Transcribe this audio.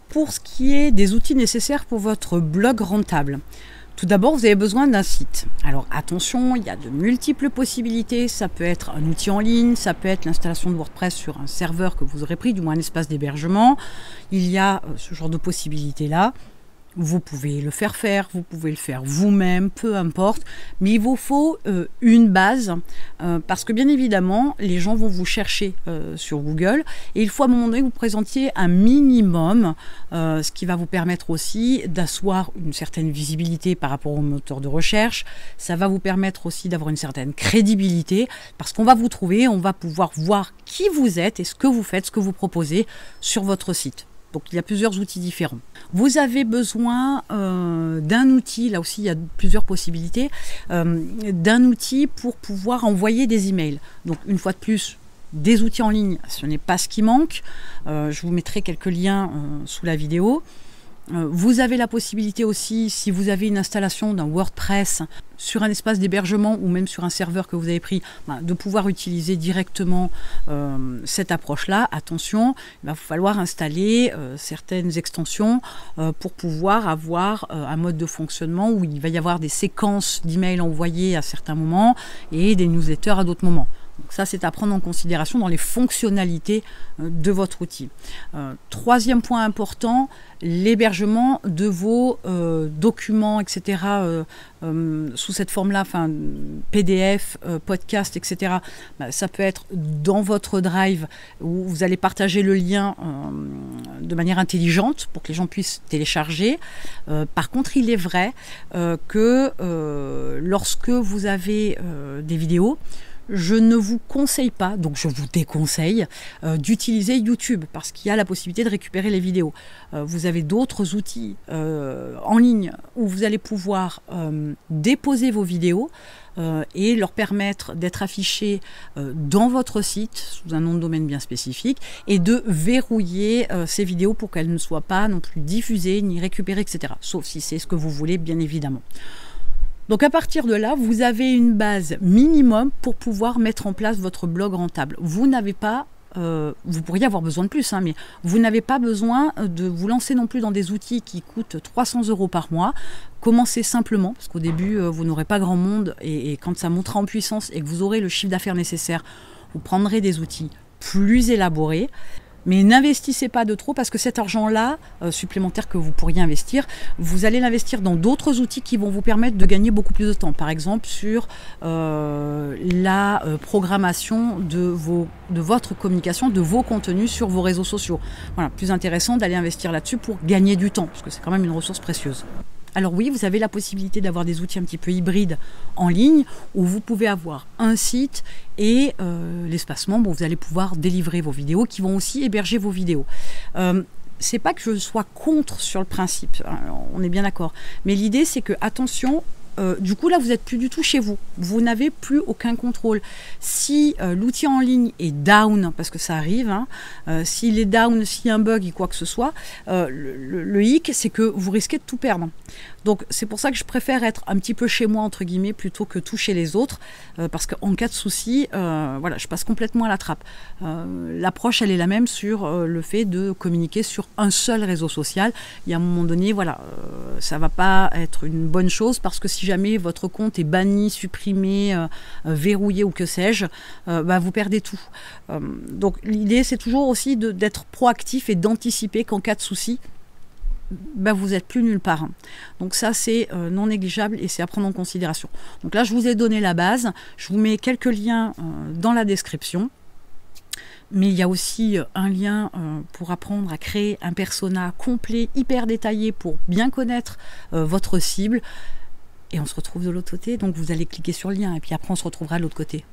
pour ce qui est des outils nécessaires pour votre blog rentable. Tout d'abord, vous avez besoin d'un site. Alors attention, il y a de multiples possibilités. Ça peut être un outil en ligne, ça peut être l'installation de WordPress sur un serveur que vous aurez pris, du moins un espace d'hébergement. Il y a ce genre de possibilités-là. Vous pouvez le faire, vous pouvez le faire vous-même, peu importe. Mais il vous faut une base parce que bien évidemment, les gens vont vous chercher sur Google et il faut à un moment donné que vous présentiez un minimum, ce qui va vous permettre aussi d'asseoir une certaine visibilité par rapport au moteur de recherche. Ça va vous permettre aussi d'avoir une certaine crédibilité parce qu'on va vous trouver, on va pouvoir voir qui vous êtes et ce que vous faites, ce que vous proposez sur votre site. Donc il y a plusieurs outils différents. Vous avez besoin d'un outil, là aussi il y a plusieurs possibilités, d'un outil pour pouvoir envoyer des emails. Donc une fois de plus, des outils en ligne, ce n'est pas ce qui manque. Je vous mettrai quelques liens sous la vidéo. Vous avez la possibilité aussi, si vous avez une installation d'un WordPress sur un espace d'hébergement ou même sur un serveur que vous avez pris, de pouvoir utiliser directement cette approche-là. Attention, il va falloir installer certaines extensions pour pouvoir avoir un mode de fonctionnement où il va y avoir des séquences d'emails envoyés à certains moments et des newsletters à d'autres moments. Donc ça, c'est à prendre en considération dans les fonctionnalités de votre outil. Troisième point important, l'hébergement de vos documents, etc. Sous cette forme-là, enfin PDF, podcast, etc. Ça peut être dans votre Drive où vous allez partager le lien de manière intelligente pour que les gens puissent télécharger. Par contre, il est vrai que lorsque vous avez des vidéos, je ne vous conseille pas, donc je vous déconseille d'utiliser YouTube parce qu'il y a la possibilité de récupérer les vidéos. Vous avez d'autres outils en ligne où vous allez pouvoir déposer vos vidéos et leur permettre d'être affichées dans votre site sous un nom de domaine bien spécifique et de verrouiller ces vidéos pour qu'elles ne soient pas non plus diffusées ni récupérées, etc. Sauf si c'est ce que vous voulez, bien évidemment. Donc à partir de là, vous avez une base minimum pour pouvoir mettre en place votre blog rentable. Vous n'avez pas, vous pourriez avoir besoin de plus, mais vous n'avez pas besoin de vous lancer non plus dans des outils qui coûtent 300 € par mois. Commencez simplement, parce qu'au début, vous n'aurez pas grand monde et quand ça montera en puissance et que vous aurez le chiffre d'affaires nécessaire, vous prendrez des outils plus élaborés. Mais n'investissez pas de trop parce que cet argent-là, supplémentaire que vous pourriez investir, vous allez l'investir dans d'autres outils qui vont vous permettre de gagner beaucoup plus de temps. Par exemple, sur la programmation de votre communication, de vos contenus sur vos réseaux sociaux. Voilà, plus intéressant d'aller investir là-dessus pour gagner du temps, parce que c'est quand même une ressource précieuse. Alors oui, vous avez la possibilité d'avoir des outils un petit peu hybrides en ligne où vous pouvez avoir un site et l'espace membre où vous allez pouvoir délivrer vos vidéos qui vont aussi héberger vos vidéos. C'est pas que je sois contre sur le principe, hein, on est bien d'accord, mais l'idée c'est que, attention, du coup là vous n'êtes plus du tout chez vous, vous n'avez plus aucun contrôle. Si l'outil en ligne est down, parce que ça arrive, hein, s'il est down, s'il y a un bug ou quoi que ce soit, le hic c'est que vous risquez de tout perdre. Donc c'est pour ça que je préfère être un petit peu chez moi entre guillemets plutôt que tout chez les autres, parce qu'en cas de souci, voilà, je passe complètement à la trappe. L'approche elle est la même sur le fait de communiquer sur un seul réseau social. Il y a un moment donné, voilà, ça va pas être une bonne chose parce que si jamais votre compte est banni, supprimé, verrouillé ou que sais-je, vous perdez tout. Donc l'idée c'est toujours aussi d'être proactif et d'anticiper qu'en cas de souci, vous n'êtes plus nulle part. Donc ça c'est non négligeable et c'est à prendre en considération. Donc là je vous ai donné la base, je vous mets quelques liens dans la description. Mais il y a aussi un lien pour apprendre à créer un persona complet, hyper détaillé pour bien connaître votre cible. Et on se retrouve de l'autre côté, donc vous allez cliquer sur le lien et puis après on se retrouvera de l'autre côté.